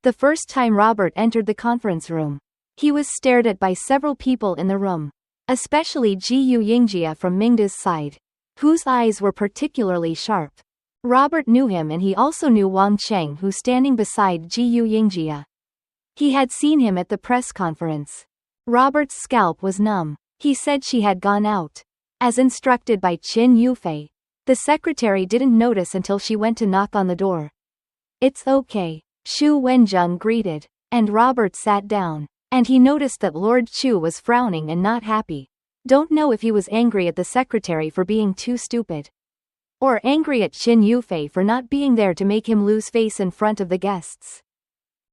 The first time Robert entered the conference room, he was stared at by several people in the room, especially Yingjie from Mingda's side, whose eyes were particularly sharp. Robert knew him, and he also knew Wang Cheng, who standing beside Yingjie. He had seen him at the press conference. Robert's scalp was numb. He said she had gone out, as instructed by Qin Yufei. The secretary didn't notice until she went to knock on the door. "It's okay," Xu Wenjing greeted, and Robert sat down, and he noticed that Lord Chu was frowning and not happy. Don't know if he was angry at the secretary for being too stupid, or angry at Qin Yufei for not being there to make him lose face in front of the guests.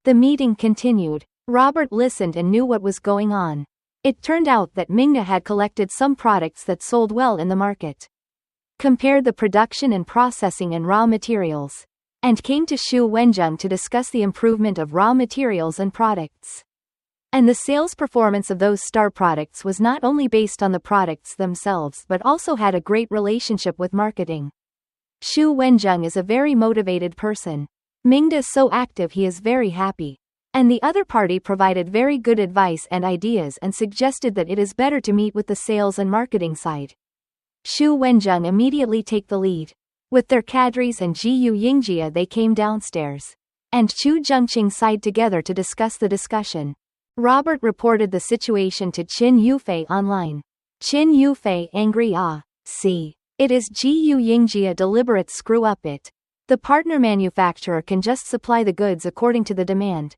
The meeting continued. Robert listened and knew what was going on. It turned out that Mingda had collected some products that sold well in the market, compared the production and processing and raw materials, and came to Xu Wenjing to discuss the improvement of raw materials and products. And the sales performance of those star products was not only based on the products themselves but also had a great relationship with marketing. Xu Wenjing is a very motivated person. Mingda is so active, he is very happy. And the other party provided very good advice and ideas and suggested that it is better to meet with the sales and marketing side. Xu Wenjing immediately take the lead. With their cadres and Yingjie, they came downstairs, and Chu Zhengqing side together to discuss the discussion. Robert reported the situation to Qin Yufei online. Qin Yufei angry, see. It is Yingjie deliberate screw up it. The partner manufacturer can just supply the goods according to the demand,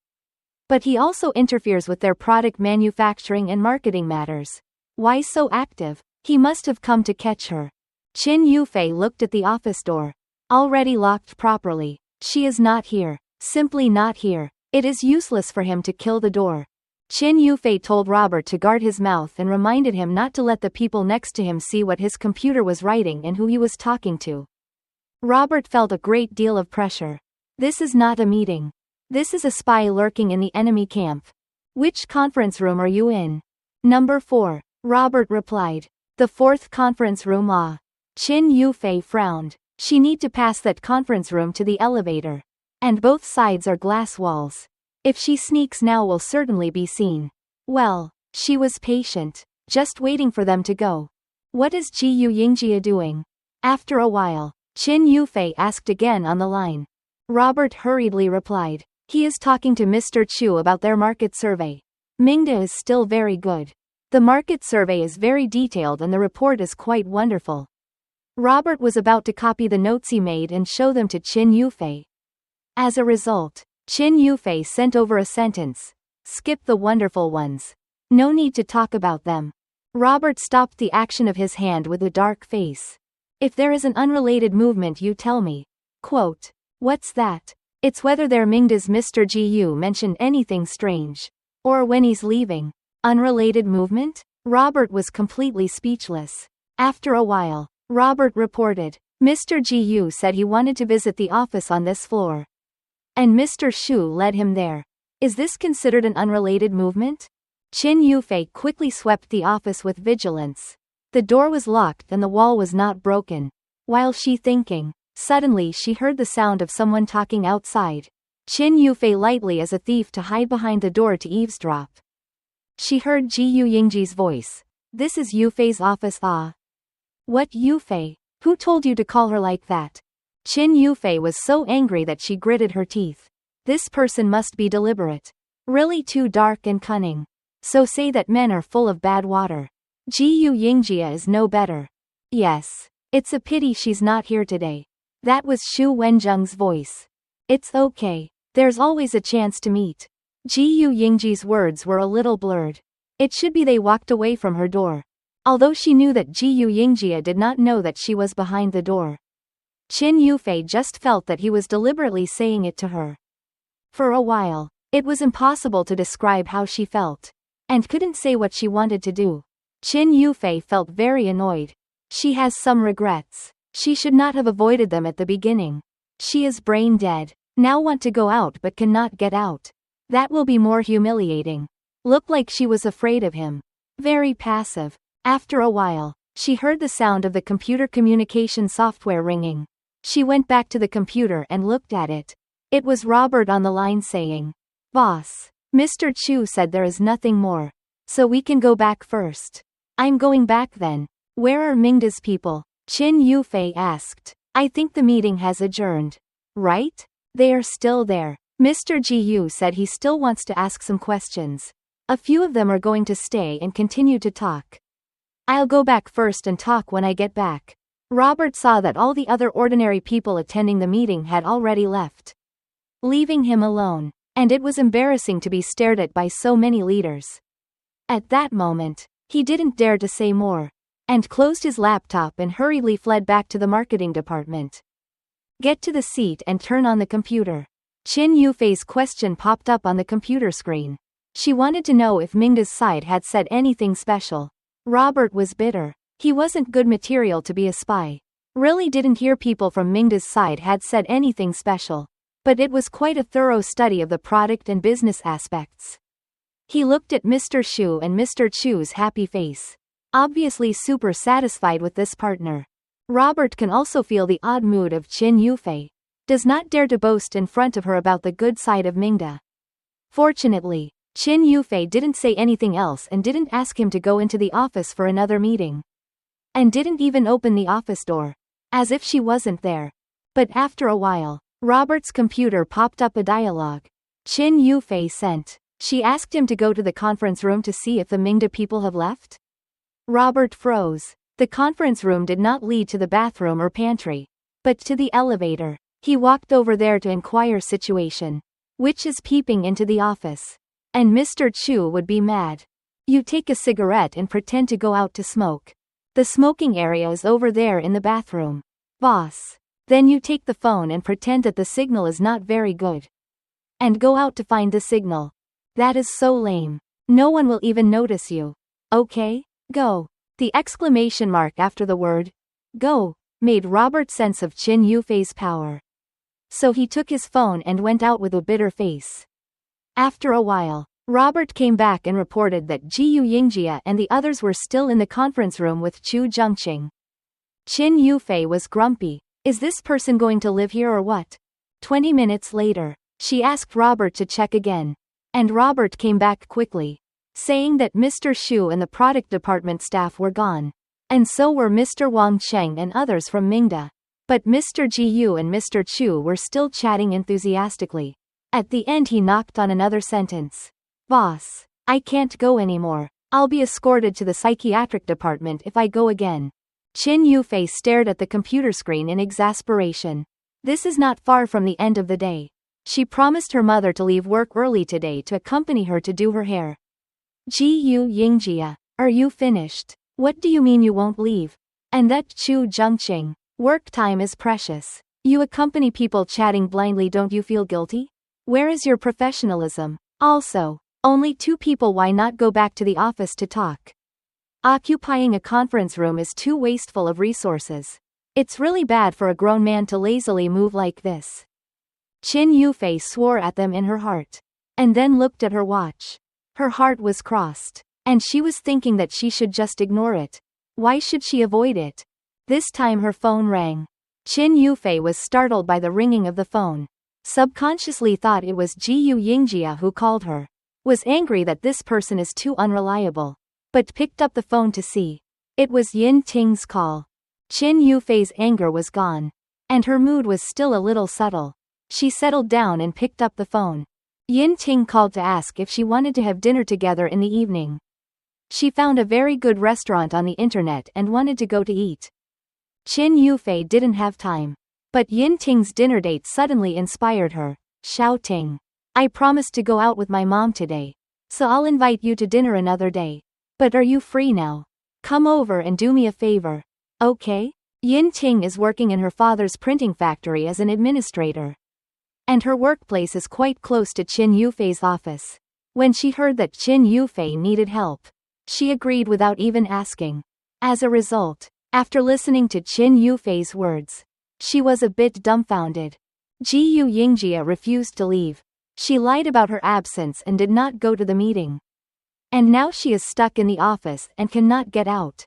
but he also interferes with their product manufacturing and marketing matters. Why so active? He must have come to catch her. Qin Yufei looked at the office door. Already locked properly. She is not here. Simply not here. It is useless for him to kill the door. Qin Yufei told Robert to guard his mouth and reminded him not to let the people next to him see what his computer was writing and who he was talking to. Robert felt a great deal of pressure. This is not a meeting. This is a spy lurking in the enemy camp. Which conference room are you in? Number 4. Robert replied. The 4th conference room. Qin Yufei frowned. She need to pass that conference room to the elevator. And both sides are glass walls. If she sneaks now, will certainly be seen. Well, she was patient, just waiting for them to go. What is Yingjie doing? After a while, Qin Yufei asked again on the line. Robert hurriedly replied. He is talking to Mr. Chu about their market survey. Mingda is still very good. The market survey is very detailed and the report is quite wonderful. Robert was about to copy the notes he made and show them to Qin Yufei. As a result, Qin Yufei sent over a sentence. Skip the wonderful ones. No need to talk about them. Robert stopped the action of his hand with a dark face. If there is an unrelated movement, you tell me. Quote. What's that? It's whether their Mingda's Mr. Gu mentioned anything strange. Or when he's leaving. Unrelated movement? Robert was completely speechless. After a while, Robert reported. Mr. Gu said he wanted to visit the office on this floor. And Mr. Xu led him there. Is this considered an unrelated movement? Qin Yufei quickly swept the office with vigilance. The door was locked and the wall was not broken. While she thinking, suddenly she heard the sound of someone talking outside. Qin Yufei lightly as a thief to hide behind the door to eavesdrop. She heard Yingjie's voice. This is Yufei's office. What Yufei? Who told you to call her like that? Qin Yufei was so angry that she gritted her teeth. This person must be deliberate. Really too dark and cunning. So say that men are full of bad water. Yingjie is no better. Yes. It's a pity she's not here today. That was Xu Wenjing's voice. It's okay. There's always a chance to meet. Yingjie's words were a little blurred. It should be they walked away from her door. Although she knew that Yingjie did not know that she was behind the door. Qin Yufei just felt that he was deliberately saying it to her. For a while, it was impossible to describe how she felt, and couldn't say what she wanted to do. Qin Yufei felt very annoyed. She has some regrets. She should not have avoided them at the beginning. She is brain dead. Now want to go out but cannot get out. That will be more humiliating. Looked like she was afraid of him. Very passive. After a while, she heard the sound of the computer communication software ringing. She went back to the computer and looked at it. It was Robert on the line saying, Boss. Mr. Chu said there is nothing more. So we can go back first. I'm going back then. Where are Mingda's people? Qin Yufei asked. I think the meeting has adjourned. Right? They are still there. Mr. Jiyu said he still wants to ask some questions. A few of them are going to stay and continue to talk. I'll go back first and talk when I get back. Robert saw that all the other ordinary people attending the meeting had already left, leaving him alone, and it was embarrassing to be stared at by so many leaders. At that moment, he didn't dare to say more, and closed his laptop and hurriedly fled back to the marketing department. Get to the seat and turn on the computer. Qin Yufei's question popped up on the computer screen. She wanted to know if Mingda's side had said anything special. Robert was bitter. He wasn't good material to be a spy. Really didn't hear people from Mingda's side had said anything special. But it was quite a thorough study of the product and business aspects. He looked at Mr. Shu and Mr. Chu's happy face. Obviously super satisfied with this partner. Robert can also feel the odd mood of Qin Yufei. Does not dare to boast in front of her about the good side of Mingda. Fortunately, Qin Yufei didn't say anything else and didn't ask him to go into the office for another meeting. And didn't even open the office door. As if she wasn't there. But after a while, Robert's computer popped up a dialogue. Qin Yufei sent. She asked him to go to the conference room to see if the Mingda people have left. Robert froze. The conference room did not lead to the bathroom or pantry, but to the elevator. He walked over there to inquire situation. Which is peeping into the office. And Mr. Chu would be mad. You take a cigarette and pretend to go out to smoke. The smoking area is over there in the bathroom. Boss. Then you take the phone and pretend that the signal is not very good. And go out to find the signal. That is so lame. No one will even notice you. Okay? Go. The exclamation mark after the word, go, made Robert sense of Qin Yufei's power. So he took his phone and went out with a bitter face. After a while, Robert came back and reported that Yingjie and the others were still in the conference room with Chu Zhengqing. Qin Yufei was grumpy. Is this person going to live here or what? 20 minutes later, she asked Robert to check again. And Robert came back quickly, saying that Mr. Shu and the product department staff were gone. And so were Mr. Wang Cheng and others from Mingda. But Mr. Jiyu and Mr. Chu were still chatting enthusiastically. At the end he knocked on another sentence. Boss. I can't go anymore. I'll be escorted to the psychiatric department if I go again. Qin Yufei stared at the computer screen in exasperation. This is not far from the end of the day. She promised her mother to leave work early today to accompany her to do her hair. Yingjie, are you finished? What do you mean you won't leave? And that Chu Zhengqing. Work time is precious. You accompany people chatting blindly, don't you feel guilty? Where is your professionalism? Also, only 2 people, why not go back to the office to talk? Occupying a conference room is too wasteful of resources. It's really bad for a grown man to lazily move like this. Qin Yufei swore at them in her heart. And then looked at her watch. Her heart was crossed. And she was thinking that she should just ignore it. Why should she avoid it? This time her phone rang. Qin Yufei was startled by the ringing of the phone. Subconsciously thought it was Yingjie who called her. Was angry that this person is too unreliable. But picked up the phone to see. It was Yin Ting's call. Qin Yufei's anger was gone. And her mood was still a little subtle. She settled down and picked up the phone. Yin Ting called to ask if she wanted to have dinner together in the evening. She found a very good restaurant on the internet and wanted to go to eat. Qin Yufei didn't have time. But Yin Ting's dinner date suddenly inspired her, shouting, I promised to go out with my mom today. So I'll invite you to dinner another day. But are you free now? Come over and do me a favor. Okay? Yin Ting is working in her father's printing factory as an administrator. And her workplace is quite close to Qin Yufei's office. When she heard that Qin Yufei needed help, she agreed without even asking. As a result, after listening to Qin Yufei's words, she was a bit dumbfounded. Yingjie refused to leave. She lied about her absence and did not go to the meeting. And now she is stuck in the office and cannot get out.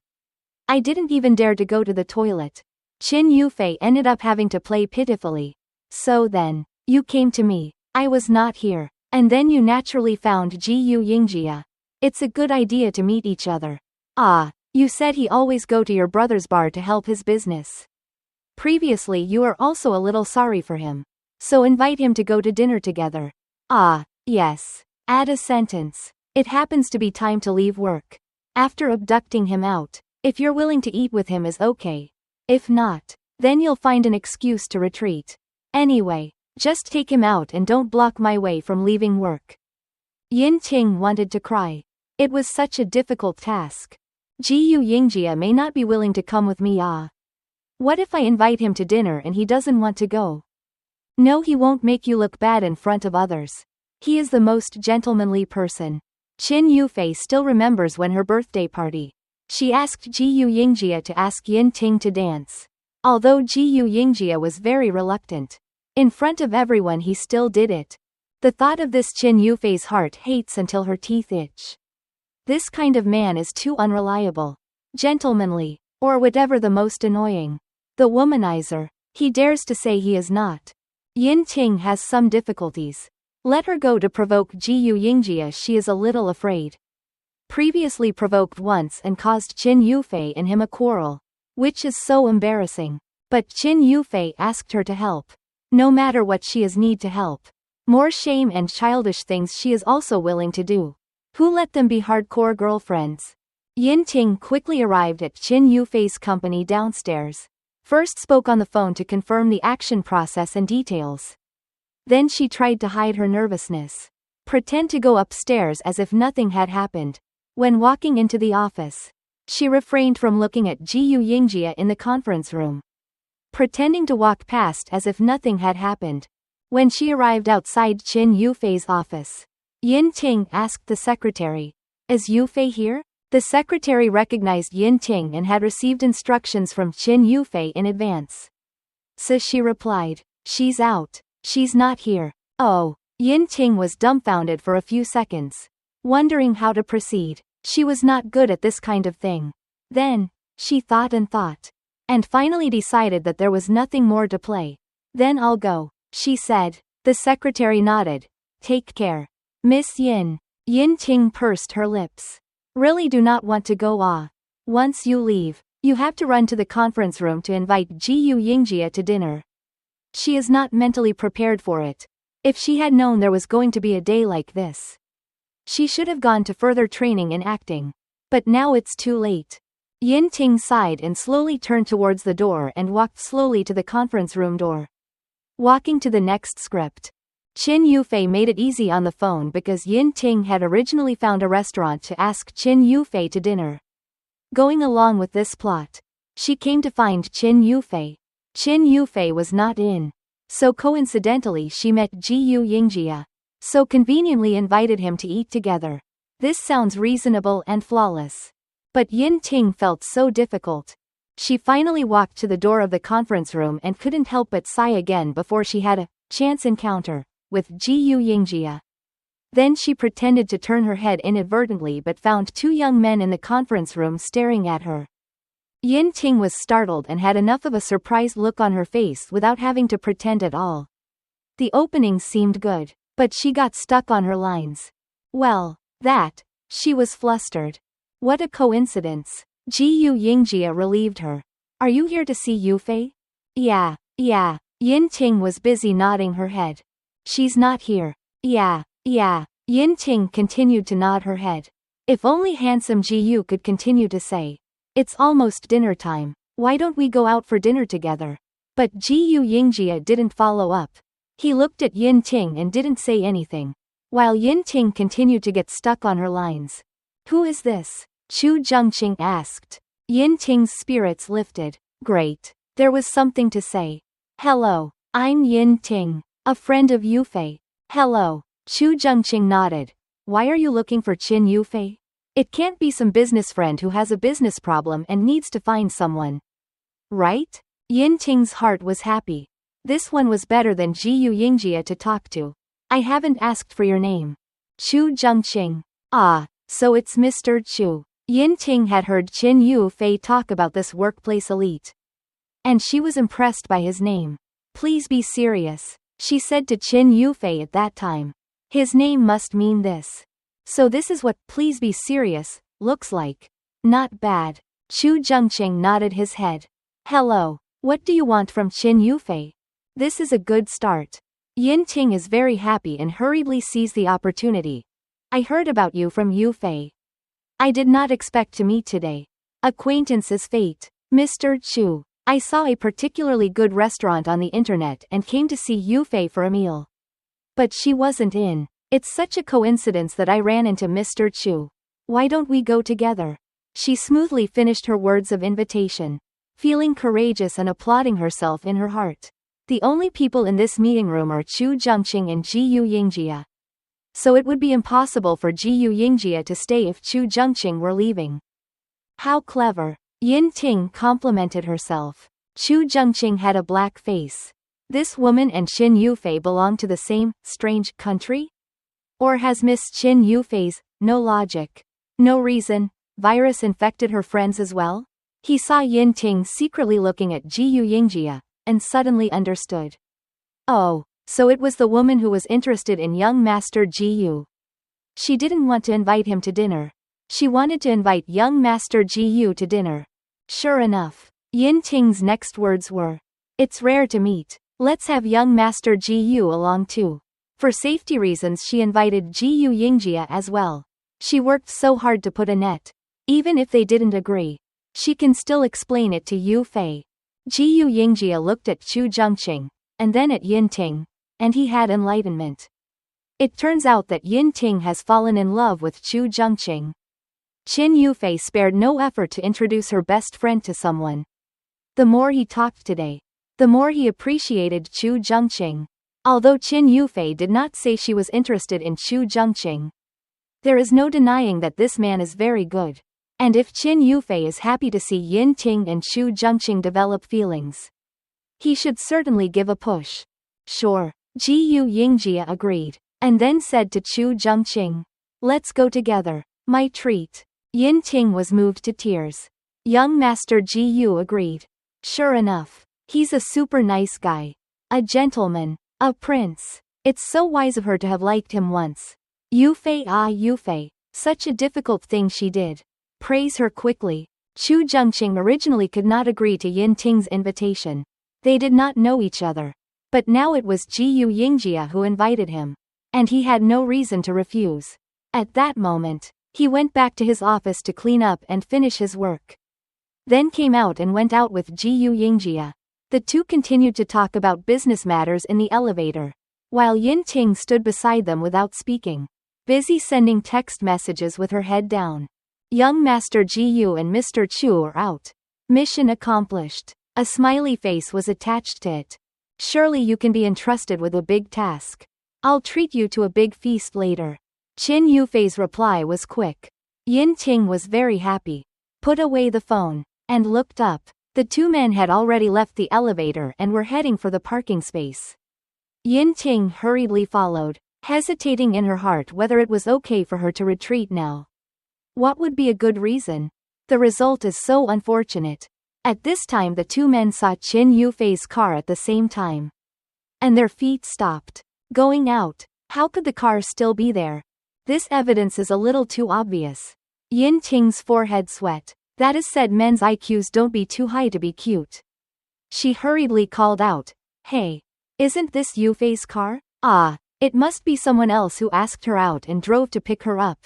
I didn't even dare to go to the toilet. Qin Yufei ended up having to play pitifully. So then, you came to me. I was not here. And then you naturally found Yingjie. It's a good idea to meet each other. Ah, you said he always go to your brother's bar to help his business. Previously you are also a little sorry for him. So invite him to go to dinner together. Ah, yes. Add a sentence. It happens to be time to leave work. After abducting him out, if you're willing to eat with him is okay. If not, then you'll find an excuse to retreat. Anyway, just take him out and don't block my way from leaving work. Yingjie wanted to cry. It was such a difficult task. Yingjie may not be willing to come with me. What if I invite him to dinner and he doesn't want to go? No, he won't make you look bad in front of others. He is the most gentlemanly person. Qin Yufei still remembers when her birthday party. She asked Yingjie to ask Yingjie to dance. Although Yingjie was very reluctant. In front of everyone he still did it. The thought of this Qin Yufei's heart hates until her teeth itch. This kind of man is too unreliable. Gentlemanly. Or whatever the most annoying. The womanizer. He dares to say he is not. Yingjie has some difficulties. Let her go to provoke Yingjie. She is a little afraid. Previously provoked once and caused Qin Yufei and him a quarrel. Which is so embarrassing. But Qin Yufei asked her to help. No matter what she is need to help. More shame and childish things she is also willing to do. Who let them be hardcore girlfriends? Yingjie quickly arrived at Qin Yufei's company downstairs. First spoke on the phone to confirm the action process and details. Then she tried to hide her nervousness. Pretend to go upstairs as if nothing had happened. When walking into the office, she refrained from looking at Yingjie in the conference room. Pretending to walk past as if nothing had happened. When she arrived outside Qin Yufei's office, Yingjie asked the secretary, "Is Yufei here?" The secretary recognized Yingjie and had received instructions from Qin Yufei in advance. So she replied, "She's out. She's not here." Oh. Yingjie was dumbfounded for a few seconds, wondering how to proceed. She was not good at this kind of thing. Then, she thought, and finally decided that there was nothing more to play. "Then I'll go," she said. The secretary nodded. "Take care. Miss Yin." Yingjie pursed her lips. "Really do not want to go. Once you leave, you have to run to the conference room to invite Yingjie to dinner." She is not mentally prepared for it. If she had known there was going to be a day like this, she should have gone to further training in acting. But now it's too late. Yingjie sighed and slowly turned towards the door and walked slowly to the conference room door. Walking to the next script. Qin Yufei made it easy on the phone because Yingjie had originally found a restaurant to ask Qin Yufei to dinner. Going along with this plot, she came to find Qin Yufei. Qin Yufei was not in. So coincidentally she met Yingjie. So conveniently invited him to eat together. This sounds reasonable and flawless. But Yingjie felt so difficult. She finally walked to the door of the conference room and couldn't help but sigh again before she had a chance encounter with Yingjie. Then she pretended to turn her head inadvertently but found two young men in the conference room staring at her. Yingjie was startled and had enough of a surprised look on her face without having to pretend at all. The openings seemed good, but she got stuck on her lines. Well, she was flustered. What a coincidence. Yingjie relieved her. "Are you here to see Yufei?" Yeah. Yingjie was busy nodding her head. "She's not here." Yeah. Yingjie continued to nod her head. If only handsome Yu could continue to say, "It's almost dinner time. Why don't we go out for dinner together?" But Yingjie didn't follow up. He looked at Yingjie and didn't say anything. While Yingjie continued to get stuck on her lines. "Who is this?" Chu Zhengqing asked. Yingjie's spirits lifted. Great. There was something to say. "Hello. I'm Yingjie, a friend of Yufei." "Hello." Chu Zhengqing nodded. "Why are you looking for Qin Yufei? It can't be some business friend who has a business problem and needs to find someone. Right?" Yingjie's heart was happy. This one was better than Yingjie to talk to. "I haven't asked for your name." Chu Zhengqing. "Ah, so it's Mr. Chu." Yingjie had heard Qin Yufei talk about this workplace elite. And she was impressed by his name. "Please be serious," she said to Qin Yufei at that time. His name must mean this. So this is what "please be serious" looks like. Not bad. Chu Zhengqing nodded his head. Hello. What do you want from Qin Yufei? This is a good start. Yin Ting is very happy and hurriedly seized the opportunity. I heard about you from Yufei. I did not expect to meet today. Acquaintance is fate. Mr. Chu, I saw a particularly good restaurant on the internet and came to see Yufei for a meal. But she wasn't in. It's such a coincidence that I ran into Mr. Chu. Why don't we go together? She smoothly finished her words of invitation, feeling courageous and applauding herself in her heart. The only people in this meeting room are Chu Zhengqing and Yingjie. So it would be impossible for Yingjie to stay if Chu Zhengqing were leaving. How clever. Yin Ting complimented herself. Chu Zhengqing had a black face. This woman and Qin Yufei belong to the same strange country? Or has Miss Qin Yufei's no logic, no reason virus infected her friends as well? He saw Yin Ting secretly looking at Yingjie, and suddenly understood. Oh, so it was the woman who was interested in young Master Yu. She didn't want to invite him to dinner. She wanted to invite young Master Yu to dinner. Sure enough, Yin Ting's next words were, "It's rare to meet. Let's have young Master Yu along too." For safety reasons she invited Yingjie as well. She worked so hard to put a net. Even if they didn't agree, she can still explain it to Yufei. Yingjie looked at Chu Zhengqing, and then at Yin Ting, and he had enlightenment. It turns out that Yin Ting has fallen in love with Chu Zhengqing. Qin Yufei spared no effort to introduce her best friend to someone. The more he talked today, the more he appreciated Chu Zhengqing. Although Qin Yufei did not say she was interested in Chu Zhengqing, there is no denying that this man is very good. And if Qin Yufei is happy to see Yin Ting and Chu Zhengqing develop feelings, he should certainly give a push. Sure, Yingjie agreed, and then said to Chu Zhengqing, "Let's go together. My treat." Yin Ting was moved to tears. Young Master Yu agreed. Sure enough, he's a super nice guy. A gentleman. A prince. It's so wise of her to have liked him once. Yufei, such a difficult thing she did. Praise her quickly. Chu Zhengqing originally could not agree to Yin Ting's invitation. They did not know each other. But now it was Yingjie who invited him. And he had no reason to refuse. At that moment, he went back to his office to clean up and finish his work. Then came out and went out with Yingjie. The two continued to talk about business matters in the elevator, while Yin Ting stood beside them without speaking, busy sending text messages with her head down. Young Master Yu and Mr. Chu are out. Mission accomplished. A smiley face was attached to it. Surely you can be entrusted with a big task. I'll treat you to a big feast later. Qin Yufei's reply was quick. Yin Ting was very happy, put away the phone, and looked up. The two men had already left the elevator and were heading for the parking space. Yin Ting hurriedly followed, hesitating in her heart whether it was okay for her to retreat now. What would be a good reason? The result is so unfortunate. At this time the two men saw Qin Yufei's car at the same time. And their feet stopped. Going out. How could the car still be there? This evidence is a little too obvious. Yin Ting's forehead sweat. That is said, men's IQs don't be too high to be cute. She hurriedly called out, "Hey, isn't this Yufei's car?" "Ah, it must be someone else who asked her out and drove to pick her up.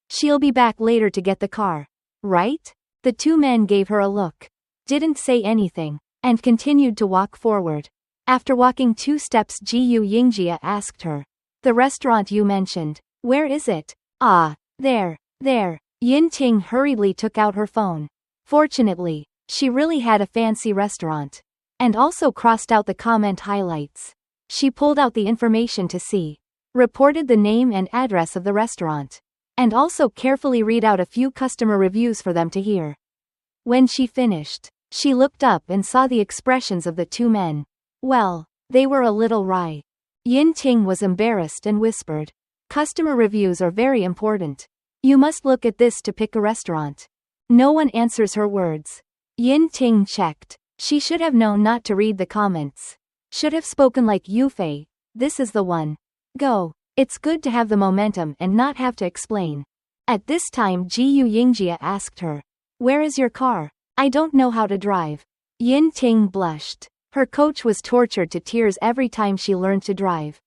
She'll be back later to get the car, right?" The two men gave her a look, didn't say anything, and continued to walk forward. After walking 2 steps, Yingjie asked her, "The restaurant you mentioned, where is it?" "Ah, there. Yin Ting hurriedly took out her phone. Fortunately, she really had a fancy restaurant. And also crossed out the comment highlights. She pulled out the information to see. Reported the name and address of the restaurant. And also carefully read out a few customer reviews for them to hear. When she finished, she looked up and saw the expressions of the two men. Well, they were a little wry. Yin Ting was embarrassed and whispered, "Customer reviews are very important. You must look at this to pick a restaurant." No one answers her words. Yin Ting checked. She should have known not to read the comments. Should have spoken like Yufei, "This is the one. Go." It's good to have the momentum and not have to explain. At this time Yingjie asked her, "Where is your car? I don't know how to drive." Yin Ting blushed. Her coach was tortured to tears every time she learned to drive.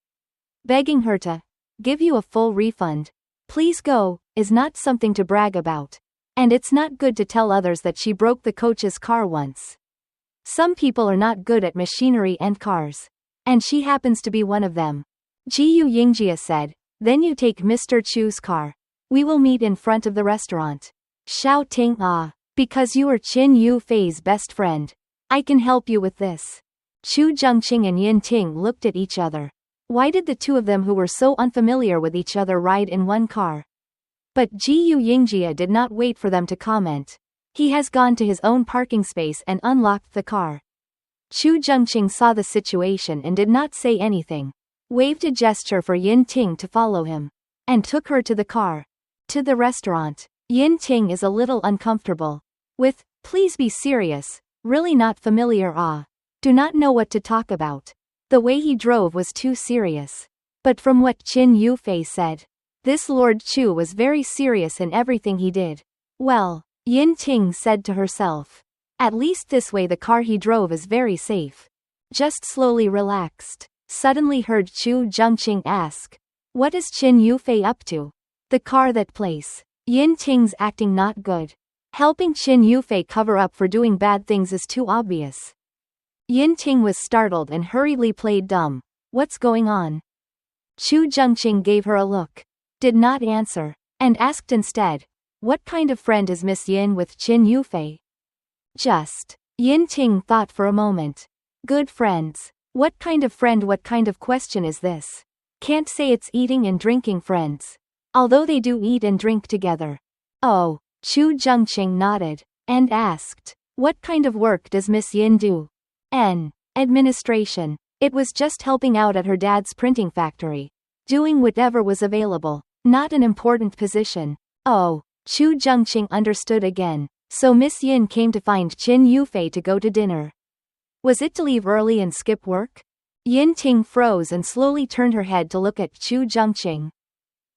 Begging her to give you a full refund, "Please go," is not something to brag about. And it's not good to tell others that she broke the coach's car once. Some people are not good at machinery and cars. And she happens to be one of them. Yingjie said, "Then you take Mr. Chu's car. We will meet in front of the restaurant." Xiao Ting, because you are Qin Yufei's best friend, I can help you with this. Chu Zhengqing and Yin Ting looked at each other. Why did the two of them who were so unfamiliar with each other ride in one car? But Yingjie did not wait for them to comment. He has gone to his own parking space and unlocked the car. Chu Zhengqing saw the situation and did not say anything, waved a gesture for Yin Ting to follow him, and took her to the car. To the restaurant. Yin Ting is a little uncomfortable with, "Please be serious, really not familiar, do not know what to talk about." The way he drove was too serious. But from what Qin Yufei said, this Lord Chu was very serious in everything he did. Well, Yin Ting said to herself, at least this way the car he drove is very safe. Just slowly relaxed. Suddenly heard Chu Zhengqing ask, "What is Qin Yufei up to?" The car, that place. Yin Ting's acting not good. Helping Qin Yufei cover up for doing bad things is too obvious. Yin Ting was startled and hurriedly played dumb. What's going on? Chu Zhengqing gave her a look, did not answer, and asked instead, "What kind of friend is Miss Yin with Qin Yufei?" Just. Yin Ting thought for a moment. Good friends. What kind of friend? What kind of question is this? Can't say it's eating and drinking friends. Although they do eat and drink together. Oh. Chu Zhengqing nodded, and asked, "What kind of work does Miss Yin do?" Administration. It was just helping out at her dad's printing factory. Doing whatever was available. Not an important position. Oh. Chu Zhengqing understood again. So Miss Yin came to find Qin Yufei to go to dinner. Was it to leave early and skip work? Yin Ting froze and slowly turned her head to look at Chu Zhengqing,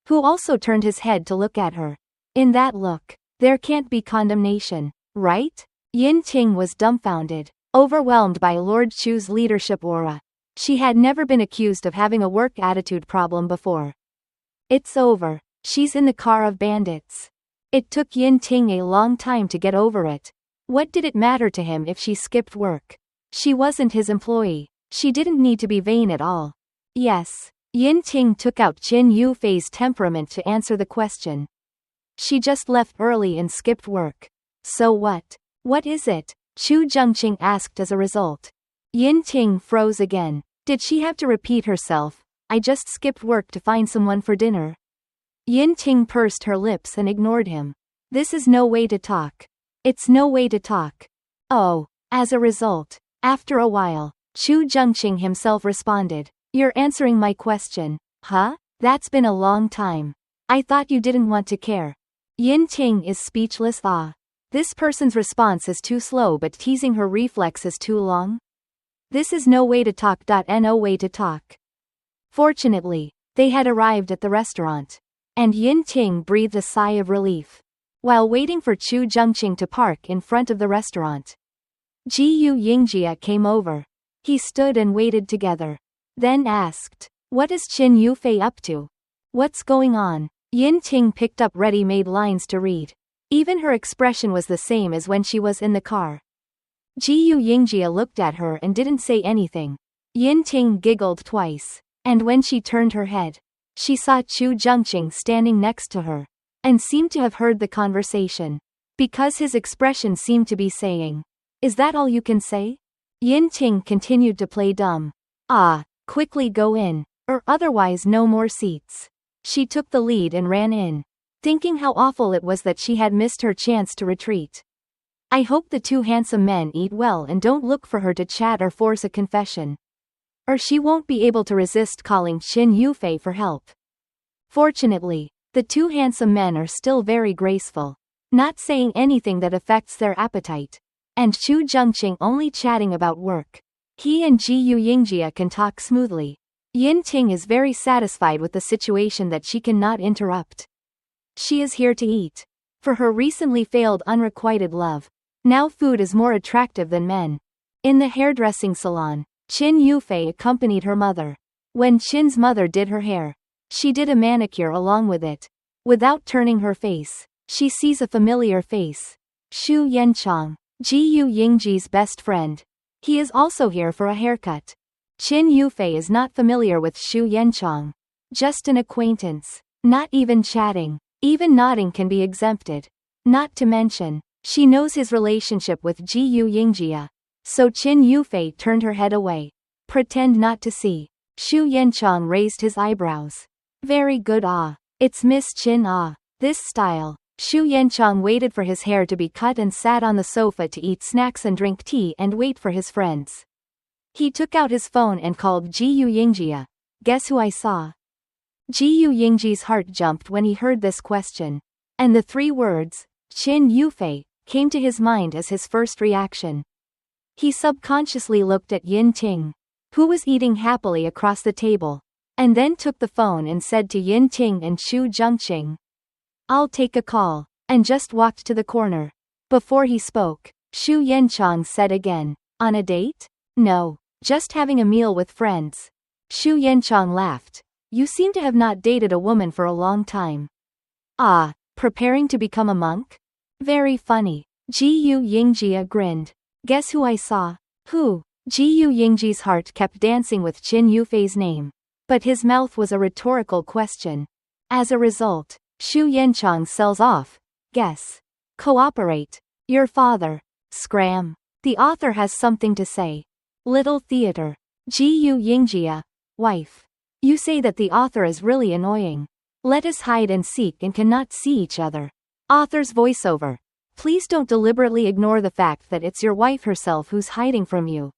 who also turned his head to look at her. In that look, there can't be condemnation, right? Yin Ting was dumbfounded, overwhelmed by Lord Chu's leadership aura. She had never been accused of having a work attitude problem before. It's over. She's in the car of bandits. It took Yin Ting a long time to get over it. What did it matter to him if she skipped work? She wasn't his employee. She didn't need to be vain at all. Yes. Yin Ting took out Qin Yufei's temperament to answer the question. She just left early and skipped work. So what? What is it? Chu Zhengqing asked as a result. Yin Ting froze again. Did she have to repeat herself? I just skipped work to find someone for dinner. Yin Ting pursed her lips and ignored him. This is no way to talk. It's no way to talk. Oh. As a result, after a while, Chu Zhengqing himself responded, "You're answering my question, huh? That's been a long time. I thought you didn't want to care." Yin Ting is speechless. This person's response is too slow, but teasing her reflex is too long. This is no way to talk. No way to talk. Fortunately, they had arrived at the restaurant, and Yin Ting breathed a sigh of relief. While waiting for Chu Zhengqing to park in front of the restaurant, Yingjie came over. He stood and waited together. Then asked, "What is Qin Yufei up to? What's going on?" Yin Ting picked up ready-made lines to read. Even her expression was the same as when she was in the car. Yingjie looked at her and didn't say anything. Yin Ting giggled twice, and when she turned her head, she saw Chu Zhengqing standing next to her, and seemed to have heard the conversation, because his expression seemed to be saying, "Is that all you can say?" Yin Ting continued to play dumb. Quickly go in, or otherwise no more seats. She took the lead and ran in, thinking how awful it was that she had missed her chance to retreat. I hope the two handsome men eat well and don't look for her to chat or force a confession, or she won't be able to resist calling Qin Yufei for help. Fortunately, the two handsome men are still very graceful, not saying anything that affects their appetite, and Chu Zhengqing only chatting about work. He and Yingjie can talk smoothly. Yin Ting is very satisfied with the situation that she cannot interrupt. She is here to eat. For her recently failed unrequited love, now food is more attractive than men. In the hairdressing salon, Qin Yufei accompanied her mother. When Qin's mother did her hair, she did a manicure along with it. Without turning her face, she sees a familiar face. Xu Yanchang, Ji Yingjie's best friend. He is also here for a haircut. Qin Yufei is not familiar with Xu Yanchang. Just an acquaintance. Not even chatting. Even nodding can be exempted. Not to mention, she knows his relationship with Ji Yingjie. So Qin Yufei turned her head away. Pretend not to see. Xu Yanchang raised his eyebrows. Very good It's Miss Qin This style. Xu Yanchang waited for his hair to be cut and sat on the sofa to eat snacks and drink tea and wait for his friends. He took out his phone and called Ji Yingjie. Guess who I saw? Ji Yingjie's heart jumped when he heard this question. And the three words, Qin Yufei, came to his mind as his first reaction. He subconsciously looked at Yin Ting, who was eating happily across the table, and then took the phone and said to Yin Ting and Xu Zhengqing, "I'll take a call," and just walked to the corner. Before he spoke, Xu Yanchang said again, "On a date?" "No, just having a meal with friends." Xu Yanchang laughed. "You seem to have not dated a woman for a long time." Preparing to become a monk? Very funny." Ji Yingjie grinned. "Guess who I saw?" "Who?" Ji Yingjie's heart kept dancing with Qin Yufei's name. But his mouth was a rhetorical question. As a result, Xu Yanchang sells off. "Guess. Cooperate. Your father." Scram. The author has something to say. Little theater. Ji Yingjie. Wife. You say that the author is really annoying. Let us hide and seek and cannot see each other. Author's voiceover. Please don't deliberately ignore the fact that it's your wife herself who's hiding from you.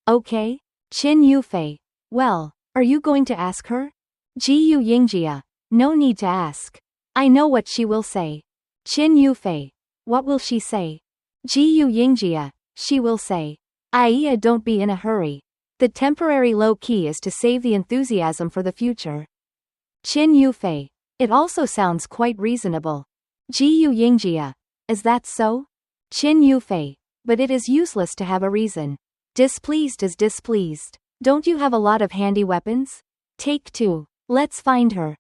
Okay? Qin Yufei. Well, are you going to ask her? Ji Yingjie. No need to ask. I know what she will say. Qin Yufei. What will she say? Ji Yingjie. She will say, "Aya, don't be in a hurry. The temporary low key is to save the enthusiasm for the future." Qin Yufei. It also sounds quite reasonable. Ji Yingjie. Is that so? Qin Yufei. But it is useless to have a reason. Displeased is displeased. Don't you have a lot of handy weapons? Take two. Let's find her.